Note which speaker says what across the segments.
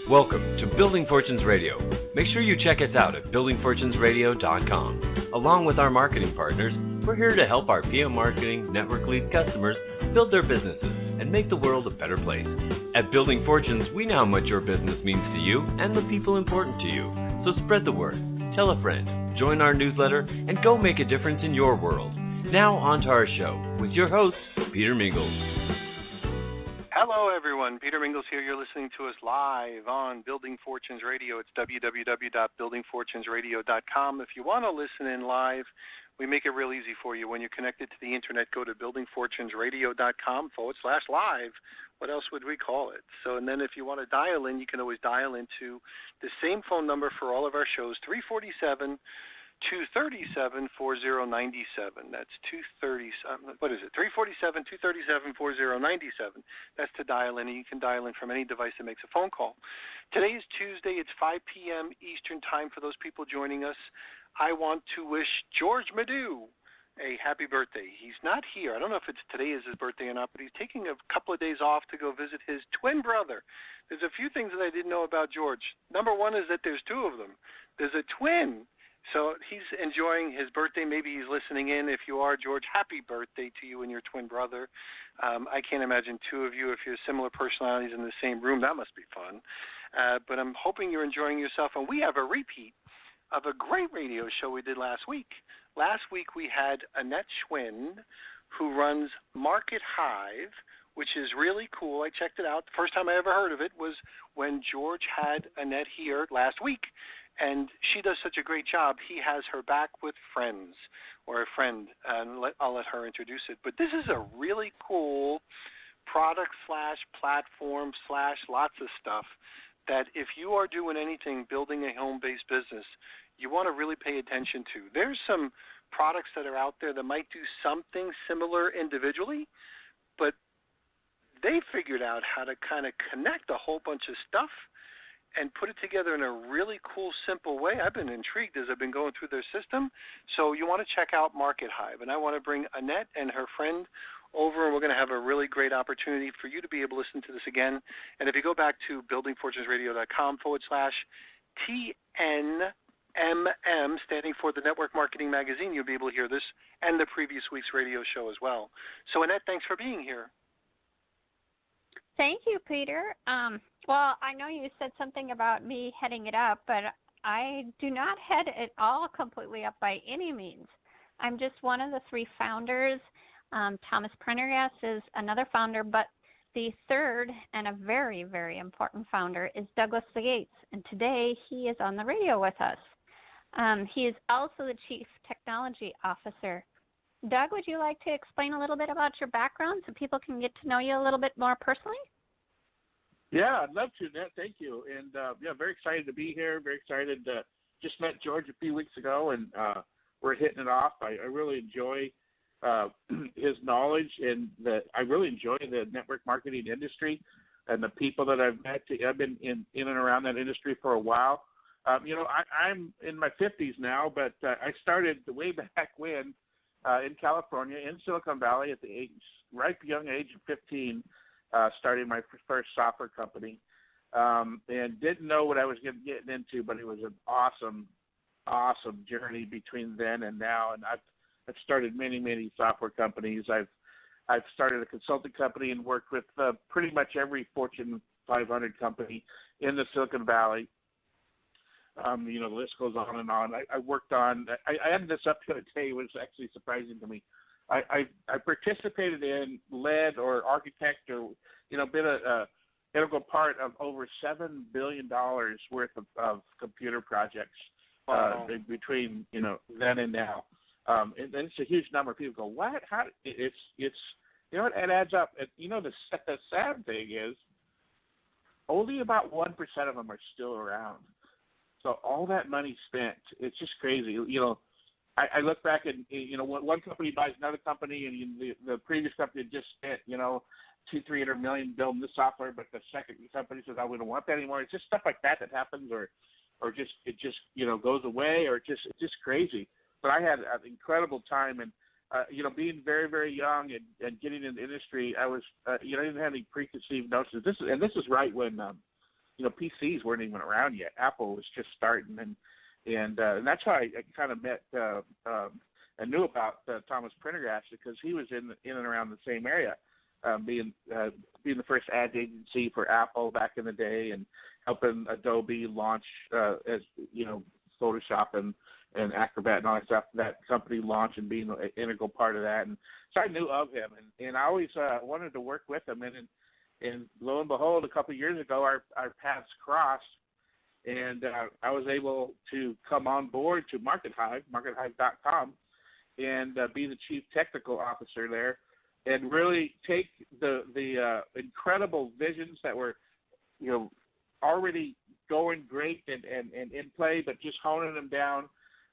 Speaker 1: Welcome to Building Fortunes Radio. Make sure you check us out at buildingfortunesradio.com. Along with our marketing partners, we're here to help our PM Marketing Network Lead customers build their businesses and make the world a better place. At Building Fortunes, we know how much your business means to you and the people important to you. So spread the word, tell a friend, join our newsletter, and go make a difference in your world. Now on to our show with your host, Peter Mingils.
Speaker 2: Hello, everyone. Peter Mingils here. You're listening to us live on Building Fortunes Radio. It's www.buildingfortunesradio.com. If you want to listen in live, we make it real easy for you. When you're connected to the internet, go to buildingfortunesradio.com/live. What else would we call it? And then if you want to dial in, you can always dial into the same phone number for all of our shows, 347-237-4097. That's 347-237-4097. That's to dial in, and you can dial in from any device that makes a phone call. Today is Tuesday. It's 5 p.m. Eastern Time for those people joining us. I want to wish George Madiou a happy birthday. He's not here. I don't know if today is his birthday or not, but he's taking a couple of days off to go visit his twin brother. There's a few things that I didn't know about George. Number one is that there's two of them. There's a twin. So he's enjoying his birthday. Maybe he's listening in. If you are, George, happy birthday to you and your twin brother. I can't imagine two of you, if you're similar personalities in the same room. That must be fun. But I'm hoping you're enjoying yourself. And we have a repeat of a great radio show we did last week. Last week we had Annette Schwindt, who runs Market Hive, which is really cool. I checked it out. The first time I ever heard of it was when George had Annette here last week. And she does such a great job. He has her back with friends, or a friend, and I'll let her introduce it. But this is a really cool product/platform/lots of stuff that if you are doing anything, building a home-based business, you want to really pay attention to. There's some products that are out there that might do something similar individually, but they figured out how to kind of connect a whole bunch of stuff and put it together in a really cool, simple way. I've been intrigued as I've been going through their system. So you want to check out Market Hive. And I want to bring Annette and her friend over, and we're going to have a really great opportunity for you to be able to listen to this again. And if you go back to buildingfortunesradio.com/TNMM, standing for the Network Marketing Magazine, you'll be able to hear this and the previous week's radio show as well. So, Annette, thanks for being here.
Speaker 3: Thank you, Peter. Well, I know you said something about me heading it up, but I do not head it all completely up by any means. I'm just one of the three founders. Thomas Prendergast is another founder, but the third and a very, very important founder is Douglas Yates, and today he is on the radio with us. He is also the Chief Technology Officer. Doug, would you like to explain a little bit about your background so people can get to know you a little bit more personally?
Speaker 4: Yeah, I'd love to, Annette. Thank you. And, very excited to be here. Very excited. Just met George a few weeks ago, and we're hitting it off. I really enjoy his knowledge, and I really enjoy the network marketing industry and the people that I've met. I've been in and around that industry for a while. I'm in my 50s now, but I started way back when in California, in Silicon Valley, at the ripe young age of 15, starting my first software company, and didn't know what I was getting into, but it was an awesome journey between then and now. And I've started many software companies. I've started a consulting company and worked with pretty much every Fortune 500 company in the Silicon Valley. The list goes on and on. I worked on. I added this up the other day. It was actually surprising to me. I participated in, led, or architect, or been a integral part of over $7 billion worth of computer projects between then and now. And it's a huge number. People go, what? How? It's it adds up. And, the sad thing is, only about 1% of them are still around. So all that money spent, it's just crazy. I look back and, one company buys another company, and the previous company just spent, $200-300 million building this software, but the second company says, we don't want that anymore. It's just stuff like that happens, or just it just goes away, or it's just crazy. But I had an incredible time, and being very, very young and getting in the industry, I was I didn't have any preconceived notions. This is right when PCs weren't even around yet. Apple was just starting, and that's how I kind of met and knew about Thomas Prendergast, because he was in and around the same area, being the first ad agency for Apple back in the day, and helping Adobe launch as Photoshop and Acrobat and all that stuff. That company launched and being an integral part of that, and so I knew of him, and I always wanted to work with him, and lo and behold, a couple of years ago, our paths crossed, and I was able to come on board to Hive, markethive.com, and be the chief technical officer there, and really take the incredible visions that were, already going great and in play, but just honing them down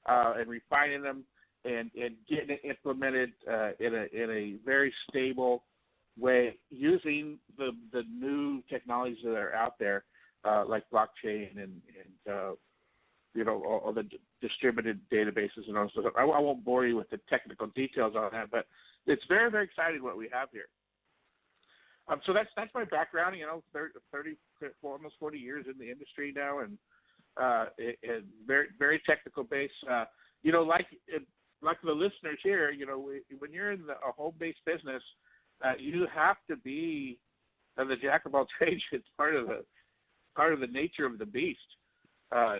Speaker 4: and refining them and getting it implemented in a very stable way, using the new technologies that are out there, like blockchain and all the distributed databases and all stuff. I won't bore you with the technical details on that, but it's very, very exciting what we have here. So that's my background. 30, almost 40 years in the industry now, and very, very technical base. Like the listeners here, when you're in a home-based business, you have to be the jack of all trades. It's part of the nature of the beast.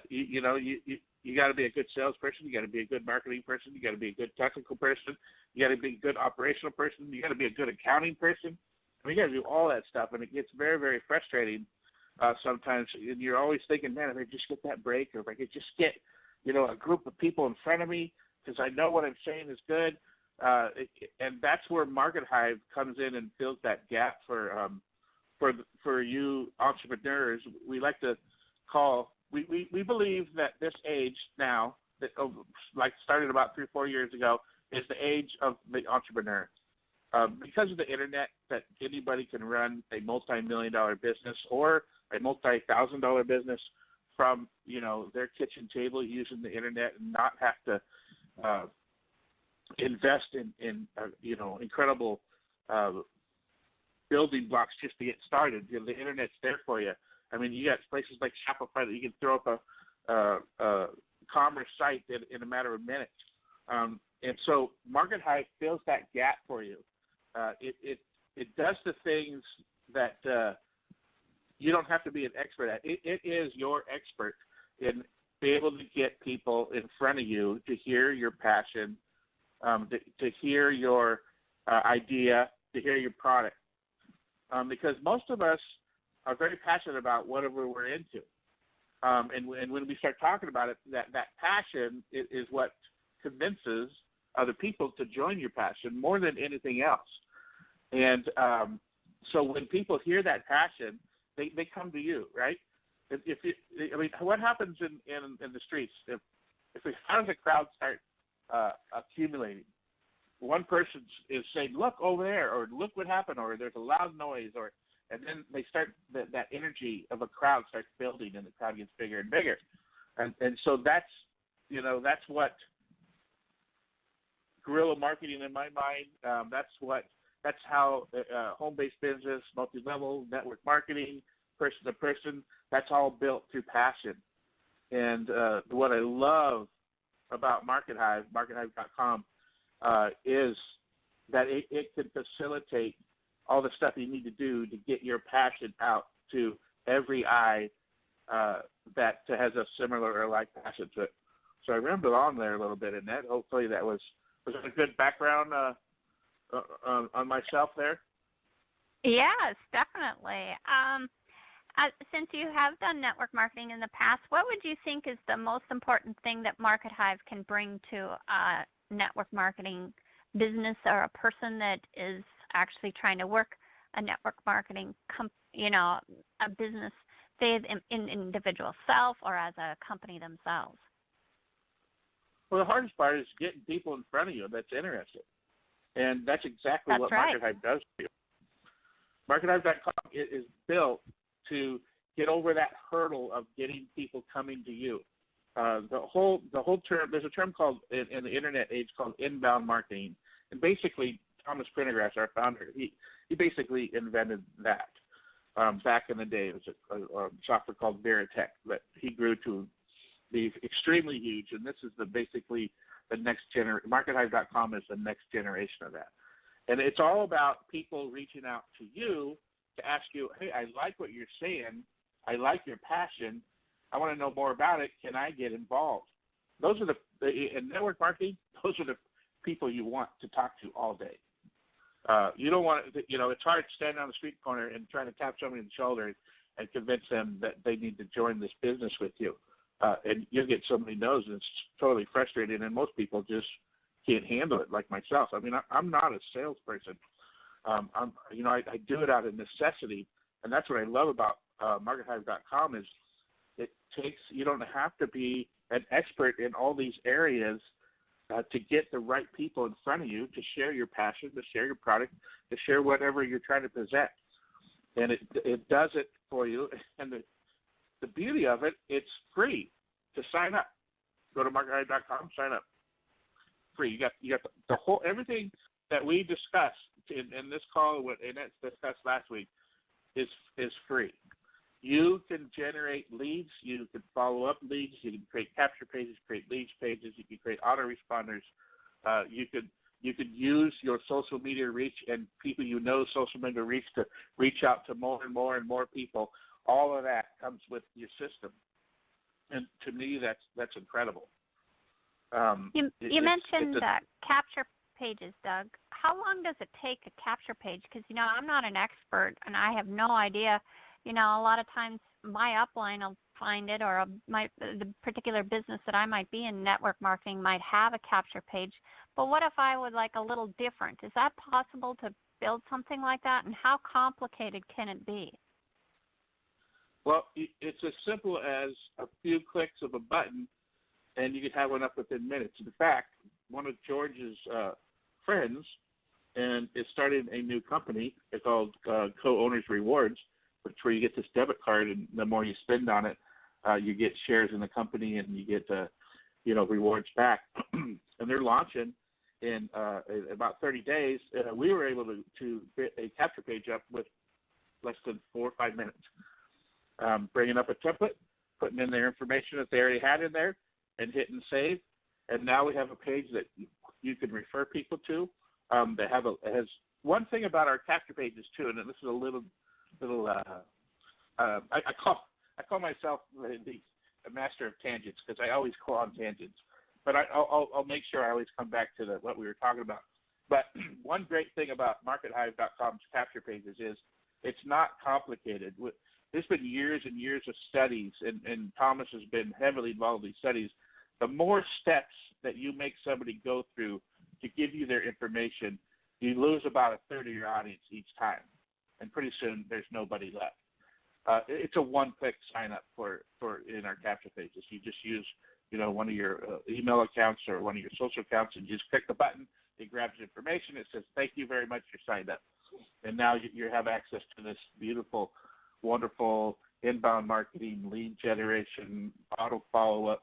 Speaker 4: You got to be a good salesperson. You got to be a good marketing person. You got to be a good technical person. You got to be a good operational person. You got to be a good accounting person. You got to do all that stuff, and it gets very, very frustrating sometimes. And you're always thinking, man, if I just get that break, or if I could just get, a group of people in front of me, because I know what I'm saying is good. And that's where Market Hive comes in and fills that gap for you entrepreneurs. We like to call. We believe that this age now, that started about 3 or 4 years ago, is the age of the entrepreneur. Because of the internet, that anybody can run a multi-million-dollar business or a multi-thousand-dollar business from their kitchen table using the internet, and not have to invest in incredible building blocks just to get started. The internet's there for you. I mean, you got places like Shopify that you can throw up a commerce site in a matter of minutes. And so Market Hive fills that gap for you. It does the things that you don't have to be an expert at. It is your expert in being able to get people in front of you to hear your passion, to hear your idea, to hear your product. Because most of us are very passionate about whatever we're into. And when we start talking about it, that passion is what convinces other people to join your passion more than anything else. And so when people hear that passion, they come to you, right? What happens in the streets how does a crowd start accumulating? One person is saying, "Look over there," or "Look what happened," or "There's a loud noise," and then they start that energy of a crowd starts building, and the crowd gets bigger and bigger, and so that's what guerrilla marketing in my mind. That's how home-based business, multi-level network marketing, person to person. That's all built through passion. And what I love about Market Hive, markethive.com, is that it can facilitate all the stuff you need to do to get your passion out to every eye that has a similar or like passion to it. So I rambled on there a little bit, Annette. Hopefully that was a good background on myself there.
Speaker 3: Yes, definitely. Since you have done network marketing in the past, what would you think is the most important thing that Market Hive can bring to a network marketing business, or a person that is actually trying to work a network marketing, a business, say in individual self or as a company themselves?
Speaker 4: Well, the hardest part is getting people in front of you that's interested. And that's exactly what Market Hive does for you. MarketHive.com is built to get over that hurdle of getting people coming to you. The whole term, there's a term called in the internet age called inbound marketing. And basically, Thomas Prendergast, our founder, he basically invented that. back in the day. It was a software called Veritech that he grew to be extremely huge, and this is basically the next generation. MarketHive.com is the next generation of that. And it's all about people reaching out to you to ask you, hey, I like what you're saying. I like your passion. I want to know more about it. Can I get involved? Those are in network marketing, those are the people you want to talk to all day. You don't want to, it's hard standing on the street corner and trying to tap somebody in the shoulder and convince them that they need to join this business with you. And you'll get so many no's, and it's totally frustrating, and most people just can't handle it, like myself. I mean, I'm not a salesperson. I do it out of necessity, and that's what I love about MarketHive.com is you don't have to be an expert in all these areas to get the right people in front of you to share your passion, to share your product, to share whatever you're trying to present. And it does it for you. And the beauty of it, it's free to sign up. Go to MarketHive.com, sign up. Free. You got the whole everything that we discussed in this call, what Annette discussed last week, is free. You can generate leads. You can follow up leads. You can create capture pages, create leads pages. You can create autoresponders. You could use your social media reach and people social media reach to reach out to more and more and more people. All of that comes with your system, and to me, that's incredible.
Speaker 3: You mentioned capture pages, Doug. How long does it take a capture page? Because I'm not an expert and I have no idea. A lot of times my upline will find it, or the particular business that I might be in, network marketing, might have a capture page. But what if I would like a little different? Is that possible to build something like that? And how complicated can it be?
Speaker 4: Well, it's as simple as a few clicks of a button, and you can have one up within minutes. In fact, one of George's friends is starting a new company. It's called Co-Owners Rewards, where you get this debit card, and the more you spend on it, you get shares in the company, and you get rewards back. And they're launching in about 30 days. We were able to get a capture page up with less than 4 or 5 minutes. Bringing up a template, putting in their information that they already had in there, and hitting save. And now we have a page that you can refer people to. It has one thing about our capture pages too, and this is a little. I call myself the master of tangents because I always go on tangents. But I'll make sure I always come back to what we were talking about. But one great thing about MarketHive.com's capture pages is it's not complicated. There's been years and years of studies, and Thomas has been heavily involved in these studies. The more steps that you make somebody go through to give you their information, you lose about a third of your audience each time. And pretty soon there's nobody left. It's a one-click sign-up for in our capture pages. You just use one of your email accounts or one of your social accounts, and you just click the button. It grabs information. It says, "Thank you very much. You're signed up." And now you have access to this beautiful, wonderful inbound marketing, lead generation, auto follow-up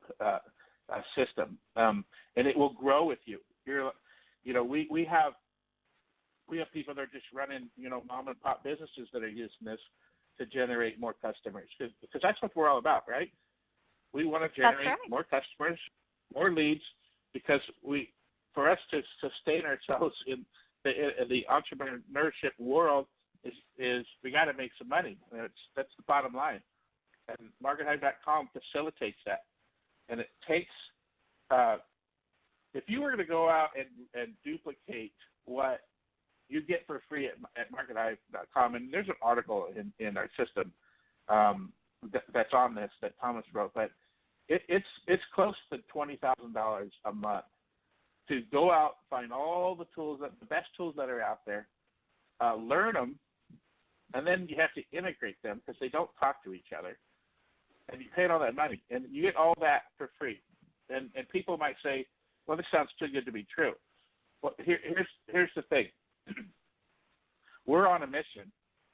Speaker 4: system, and it will grow with you. We have people that are just running, mom and pop businesses that are using this to generate more customers, because that's what we're all about, right? We want to generate more customers, more leads, because for us to sustain ourselves in the entrepreneurship world is we got to make some money. That's the bottom line, and MarketHive.com facilitates that. And it takes if you were going to go out and duplicate what you get for free at MarketHive.com, and there's an article in our system that's on this that Thomas wrote, but it's close to $20,000 a month to go out, find all the tools, the best tools that are out there, learn them, and then you have to integrate them because they don't talk to each other. And you pay all that money, and you get all that for free. And people might say, well, this sounds too good to be true. Well, here's the thing. We're on a mission.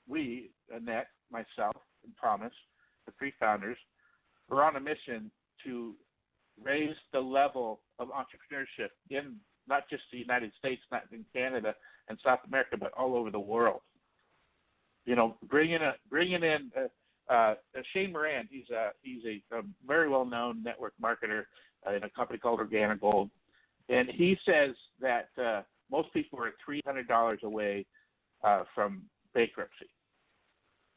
Speaker 4: We, Annette, myself, and Thomas, the three founders, we're on a mission to raise the level of entrepreneurship in not just the United States, not in Canada and South America, but all over the world. bringing in Shane Moran. He's a very well known network marketer in a company called Organic Gold, and he says that most people are $300 away from bankruptcy,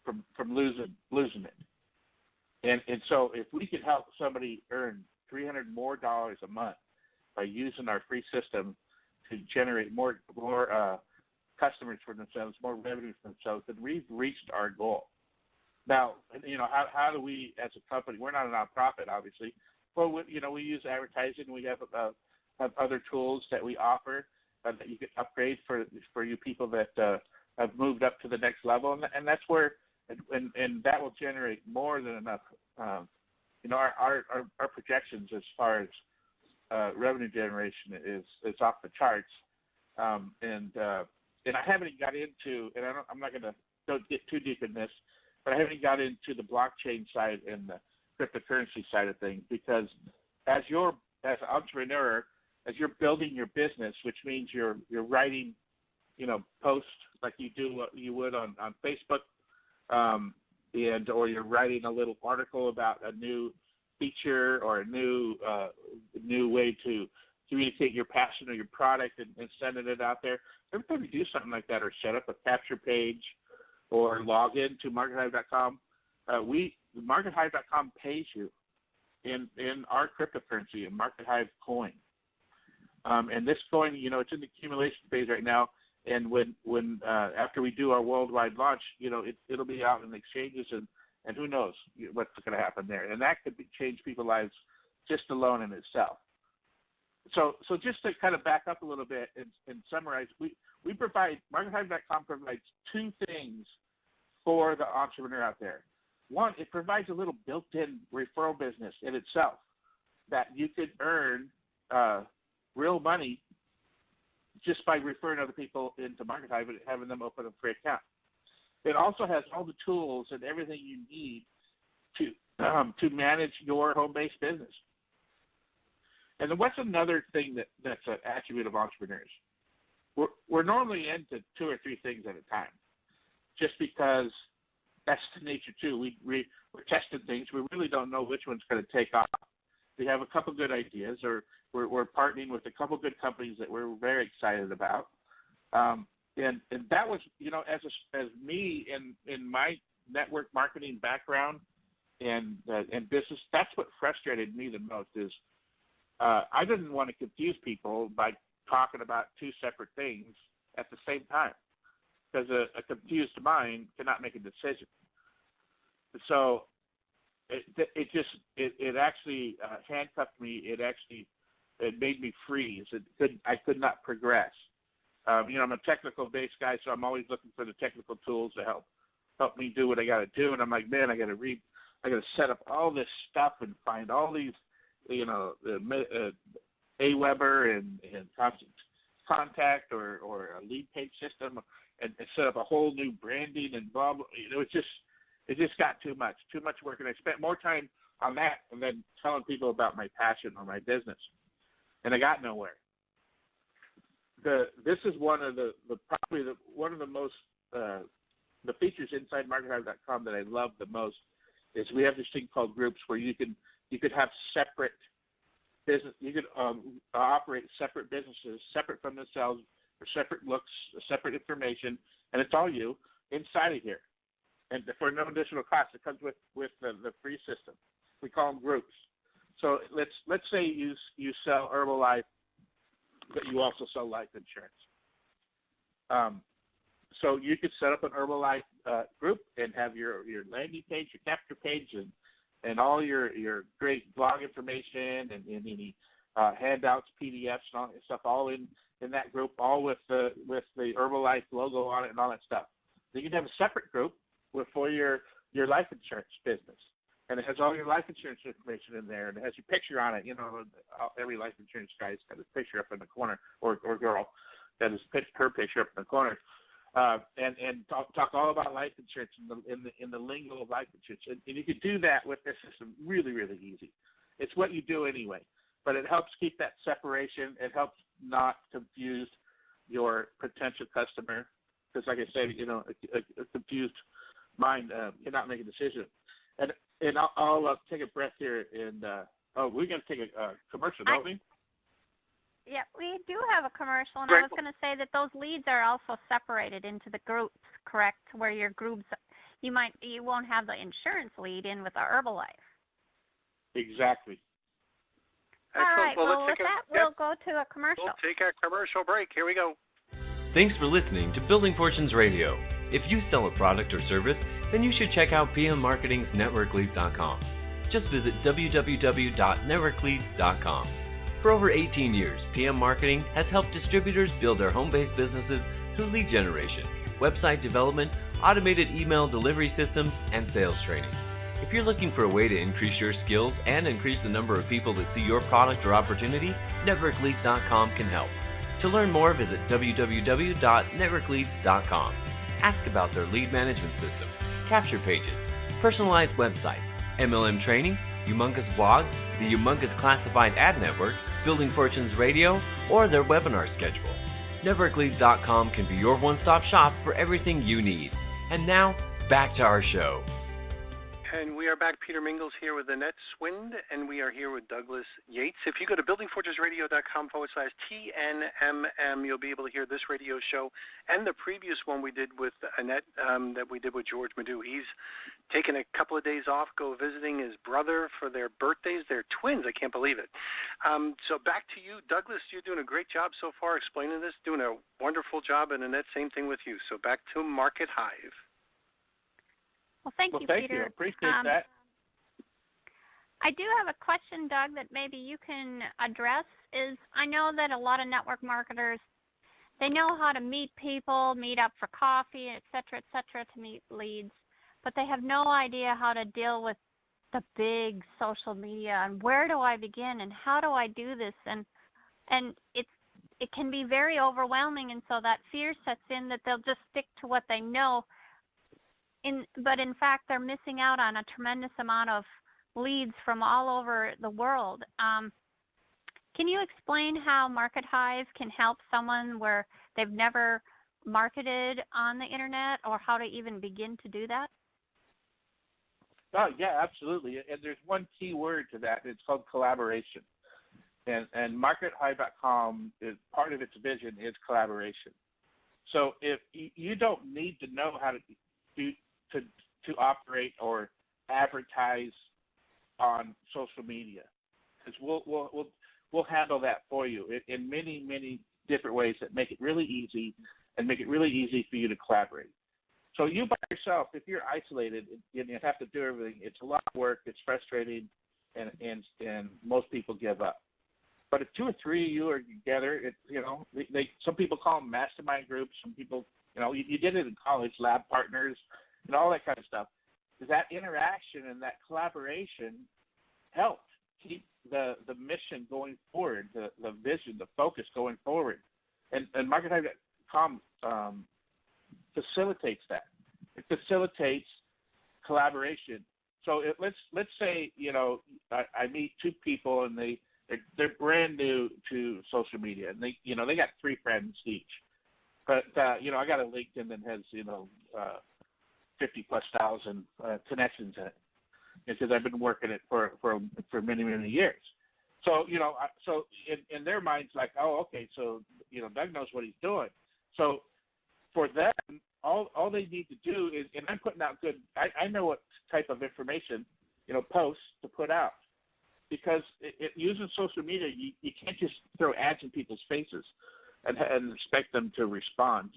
Speaker 4: from losing it. And so if we could help somebody earn $300 more a month by using our free system to generate more customers for themselves, more revenue for themselves, then we've reached our goal. Now, how do we as a company? We're not a nonprofit, obviously. Well, we use advertising. We have other tools that we offer that you can upgrade for you people that have moved up to the next level, and that's where. And that will generate more than enough. Our projections as far as revenue generation is off the charts. And I haven't got into, and don't get too deep in this, but I haven't got into the blockchain side and the cryptocurrency side of things, because as an entrepreneur, as you're building your business, which means you're writing, posts like you would on Facebook. Or you're writing a little article about a new feature or a new way to communicate your passion or your product and sending it out there. Every time you do something like that, or set up a capture page or log in to MarketHive.com, MarketHive.com pays you in our cryptocurrency, in MarketHive coin. And this coin, it's in the accumulation phase right now. And when after we do our worldwide launch, it'll be out in the exchanges, and who knows what's going to happen there. And that could change people's lives just alone in itself. So just to kind of back up a little bit and summarize, we provide, MarketHive.com provides two things for the entrepreneur out there. One, it provides a little built-in referral business in itself that you could earn real money just by referring other people into MarketHive and having them open a free account. It also has all the tools and everything you need to manage your home-based business. And then what's another thing that's an attribute of entrepreneurs? We're normally into two or three things at a time, just because that's the nature too. We're testing things. We really don't know which one's going to take off. We have a couple good ideas, or we're partnering with a couple good companies that we're very excited about. And that was, as me in my network marketing background and business, that's what frustrated me the most is I didn't want to confuse people by talking about two separate things at the same time, because a confused mind cannot make a decision. So it actually handcuffed me. It made me freeze. I could not progress. I'm a technical based guy, so I'm always looking for the technical tools to help me do what I got to do. And I'm like, man, I got to set up all this stuff and find all these, Aweber and Constant Contact or a lead page system, and set up a whole new branding and blah blah. It just got too much work, and I spent more time on that and then telling people about my passion or my business, and I got nowhere. This is one of the most the features inside MarketHive.com that I love the most is we have this thing called groups where you could have separate business. You could operate separate businesses, separate from themselves, or separate looks, separate information, and it's all you inside of here. And for no additional cost, it comes with the free system. We call them groups. So let's say you sell Herbalife, but you also sell life insurance. So you could set up an Herbalife group and have your landing page, your capture page, and all your great blog information and any handouts, PDFs, and all that stuff, all in that group, all with the Herbalife logo on it and all that stuff. Then you can have a separate group for your life insurance business, and it has all your life insurance information in there, and it has your picture on it. Every life insurance guy's got his picture up in the corner, or girl got her picture up in the corner, and talk all about life insurance in the lingo of life insurance, and you can do that with this system really, really easy. It's what you do anyway, but it helps keep that separation. It helps not confuse your potential customer because, like I said, a confused mind cannot make a decision. And I'll take a breath here, and we're going to take a commercial, don't we?
Speaker 3: Yeah, we do have a commercial, and
Speaker 2: Right.
Speaker 3: I was going to say that those leads are also separated into the groups, correct? Where your groups, you won't have the insurance lead in with the Herbalife.
Speaker 4: Exactly.
Speaker 3: All right.
Speaker 2: Well,
Speaker 3: With that, we'll go to a commercial.
Speaker 2: We'll take a commercial break. Here we go.
Speaker 1: Thanks for listening to Building Fortunes Radio. If you sell a product or service, then you should check out PMMarketing's NetworkLeads.com. Just visit www.networkleads.com. For over 18 years, PM Marketing has helped distributors build their home-based businesses through lead generation, website development, automated email delivery systems, and sales training. If you're looking for a way to increase your skills and increase the number of people that see your product or opportunity, NetworkLeads.com can help. To learn more, visit www.networkleads.com. Ask about their lead management system, capture pages, personalized website, MLM training, humongous blogs, the humongous classified ad network, Building Fortunes Radio, or their webinar schedule. NetworkLeads.com can be your one-stop shop for everything you need. And now, back to our show.
Speaker 2: And we are back. Peter Mingils here with Annette Schwindt, and we are here with Douglas Yates. If you go to buildingfortunesradio.com/TNMM, you'll be able to hear this radio show and the previous one we did with Annette that we did with George Madiou. He's taken a couple of days off, go visiting his brother for their birthdays. They're twins. I can't believe it. So back to you, Douglas. You're doing a great job so far explaining this, doing a wonderful job, and Annette, same thing with you. So back to Market Hive.
Speaker 3: Well, thank you,
Speaker 4: Thank
Speaker 3: Peter.
Speaker 4: you. Appreciate that.
Speaker 3: I do have a question, Doug, that maybe you can address. I know that a lot of network marketers, they know how to meet people, meet up for coffee, et cetera, to meet leads, but they have no idea how to deal with the big social media and where do I begin and how do I do this, and it can be very overwhelming, and so that fear sets in that they'll just stick to what they know. But in fact, they're missing out on a tremendous amount of leads from all over the world. Can you explain how Market Hive can help someone where they've never marketed on the internet, or how to even begin to do that?
Speaker 4: Oh, yeah, absolutely. And there's one key word to that. It's called collaboration. And MarketHive.com, is part of its vision is collaboration. So if you don't need to know how to operate or advertise on social media, because we'll handle that for you in many different ways that make it really easy and make it really easy for you to collaborate. So you by yourself, if you're isolated and you have to do everything, it's a lot of work, it's frustrating, and most people give up. But if two or three of you are together, some people call them mastermind groups. Some people, you did it in college, lab partners, and all that kind of stuff. That interaction and that collaboration helped keep the mission going forward, the vision, the focus going forward. And MarketHive.com facilitates that. It facilitates collaboration. So let's say I meet two people and they're brand new to social media, and they got 3 friends each. But I got a LinkedIn that has 50,000+ connections in it, because I've been working it for many years. So so in their minds, like, oh, okay, so Doug knows what he's doing. So for them, all they need to do is, and I'm putting out good. I know what type of information posts to put out, because using social media, you can't just throw ads in people's faces and expect them to respond.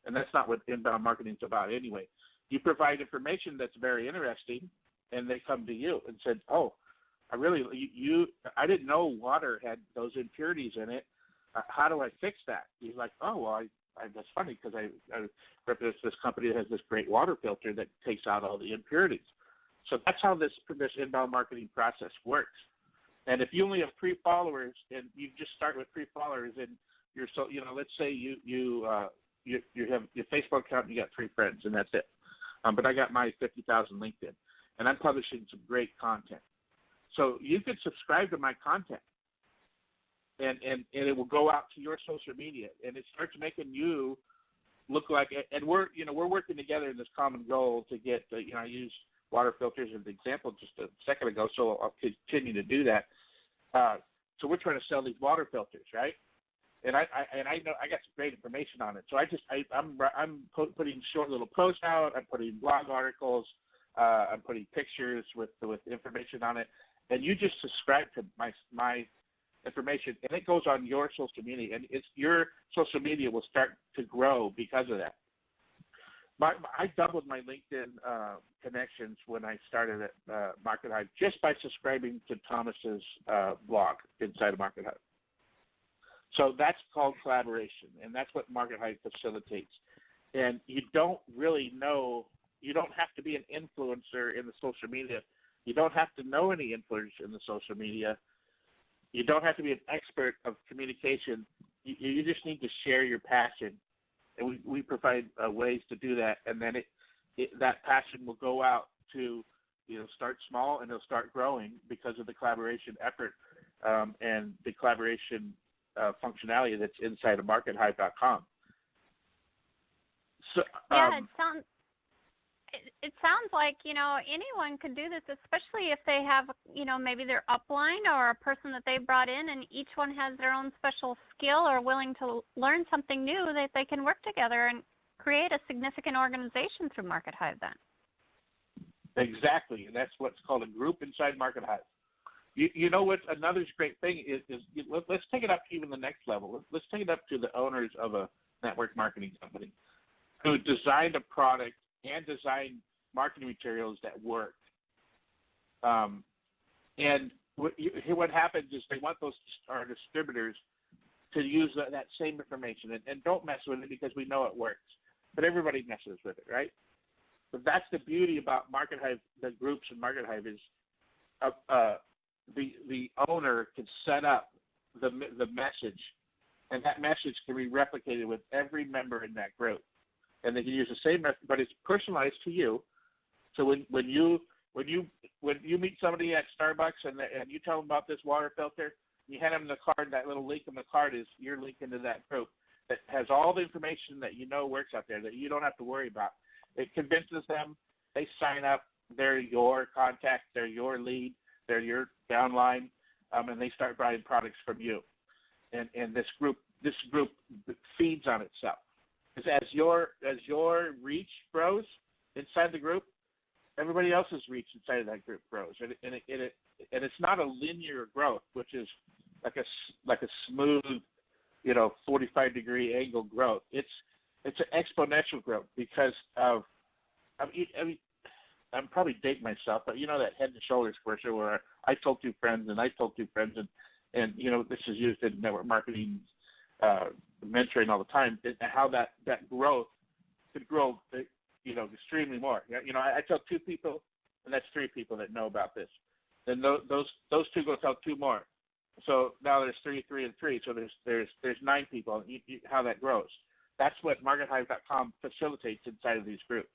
Speaker 4: And that's not what inbound marketing is about anyway. You provide information that's very interesting, and they come to you and said, "Oh, I didn't know water had those impurities in it. How do I fix that?" He's like, "Oh, well, that's funny, because I represent this company that has this great water filter that takes out all the impurities." So that's how this inbound marketing process works. And if you only have 3 followers, and you just start with 3 followers, and let's say you have your Facebook account and you got 3 friends, and that's it. But I got my 50,000 LinkedIn, and I'm publishing some great content. So you could subscribe to my content, and it will go out to your social media, and it starts making you look like, and we're working together in this common goal to get, I used water filters as an example just a second ago, so I'll continue to do that. So we're trying to sell these water filters, right? And I know I got some great information on it. So I'm putting short little posts out. I'm putting blog articles. I'm putting pictures with information on it. And you just subscribe to my information, and it goes on your social media, and your social media will start to grow because of that. I doubled my LinkedIn connections when I started at Market Hive just by subscribing to Thomas's blog inside of Market Hive. So that's called collaboration, and that's what Market Hive facilitates. And you don't really know, you don't have to be an influencer in the social media. You don't have to know any influencers in the social media. You don't have to be an expert of communication. You just need to share your passion. And we provide ways to do that, and then that passion will go out to, start small, and it'll start growing because of the collaboration effort and the collaboration functionality that's inside of MarketHive.com. So,
Speaker 3: yeah, it sounds like, anyone could do this, especially if they have, maybe their upline or a person that they brought in, and each one has their own special skill or willing to learn something new, that they can work together and create a significant organization through Market Hive then.
Speaker 4: Exactly. And that's what's called a group inside Market Hive. You know what? Another great thing is let's take it up to even the next level. Let's take it up to the owners of a network marketing company who designed a product and design marketing materials that work. And what happens is they want our distributors to use that same information and don't mess with it because we know it works. But everybody messes with it, right? But that's the beauty about Market Hive, the groups in Market Hive is the owner can set up the message, and that message can be replicated with every member in that group. And they can use the same method, but it's personalized to you. So when you meet somebody at Starbucks and you tell them about this water filter, you hand them the card. That little link in the card is your link into that group that has all the information that works out there that you don't have to worry about. It convinces them. They sign up. They're your contact. They're your lead. They're your downline, and they start buying products from you. And this group feeds on itself. As your reach grows inside the group, everybody else's reach inside of that group grows, and it's not a linear growth, which is like a smooth, 45-degree angle growth. It's an exponential growth because of I'm probably dating myself, but that Head and Shoulders commercial where I told two friends and I told two friends and this is used in network marketing. Mentoring all the time, how that growth could grow, extremely more. I tell two people, and that's three people that know about this. Then those two go tell two more. So now there's three, and three. So there's 9 people. How that grows. That's what MarketHive.com facilitates inside of these groups.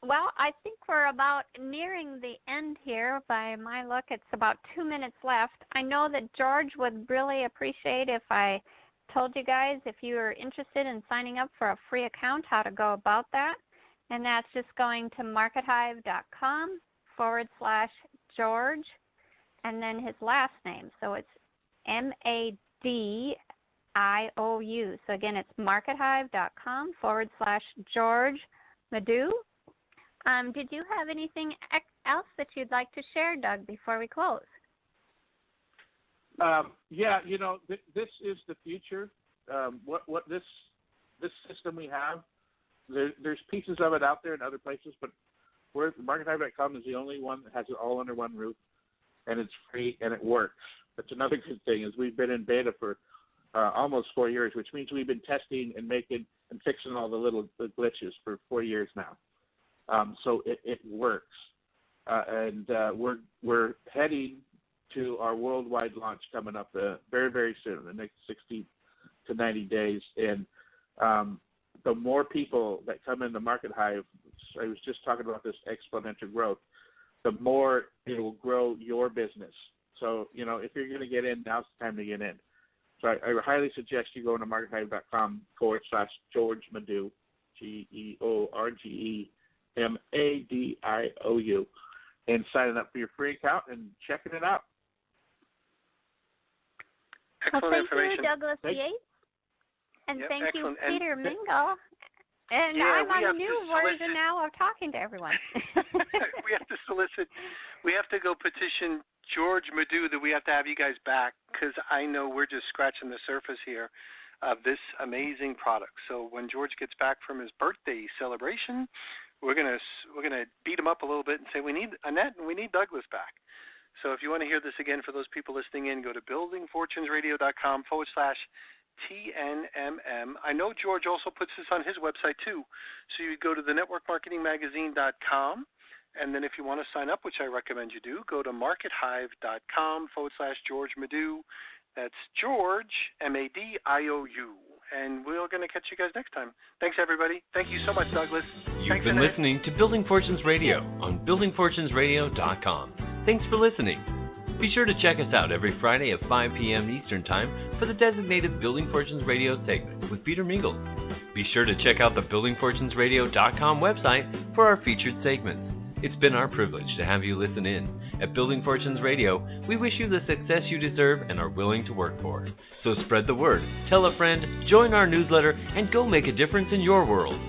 Speaker 3: Well, I think we're about nearing the end here. By my look, it's about 2 minutes left. I know that George would really appreciate if I told you guys, if you are interested in signing up for a free account, how to go about that. And that's just going to markethive.com/George and then his last name. So it's Madiou. So again, it's markethive.com/George Madiou. Did you have anything else that you'd like to share, Doug, before we close?
Speaker 4: Yeah, this is the future. What this system we have, there's pieces of it out there in other places, but MarketHive.com is the only one that has it all under one roof, and it's free and it works. That's another good thing is we've been in beta for almost 4 years, which means we've been testing and making and fixing all the glitches for 4 years now. So it works, and we're heading to our worldwide launch coming up very, very soon, in the next 60 to 90 days. And the more people that come into Market Hive, I was just talking about this exponential growth, the more it will grow your business. So, if you're going to get in, now's the time to get in. So I highly suggest you go to markethive.com/George Madiou, GeorgeMadiou, and signing up for your free account and checking it out.
Speaker 2: Excellent
Speaker 3: thank
Speaker 2: information.
Speaker 3: you, Douglas Yates. And thank
Speaker 2: excellent.
Speaker 3: you, Peter Mingils. And I'm on a new version now of talking to everyone.
Speaker 2: We have to solicit. We have to go petition George Madiou that we have to have you guys back, because I know we're just scratching the surface here of this amazing product. So when George gets back from his birthday celebration, we're gonna beat him up a little bit and say we need Annette and we need Douglas back. So if you want to hear this again, for those people listening in, go to buildingfortunesradio.com/TNMM. I know George also puts this on his website too. So you go to thenetworkmarketingmagazine.com, and then if you want to sign up, which I recommend you do, go to markethive.com/George Madiou. That's George, Madiou. And we're going to catch you guys next time. Thanks, everybody. Thank you so much, Douglas.
Speaker 1: You've been listening to Building Fortunes Radio on buildingfortunesradio.com. Thanks for listening. Be sure to check us out every Friday at 5 p.m. Eastern Time for the designated Building Fortunes Radio segment with Peter Mingils. Be sure to check out the buildingfortunesradio.com website for our featured segments. It's been our privilege to have you listen in. At Building Fortunes Radio, we wish you the success you deserve and are willing to work for. So spread the word, tell a friend, join our newsletter, and go make a difference in your world.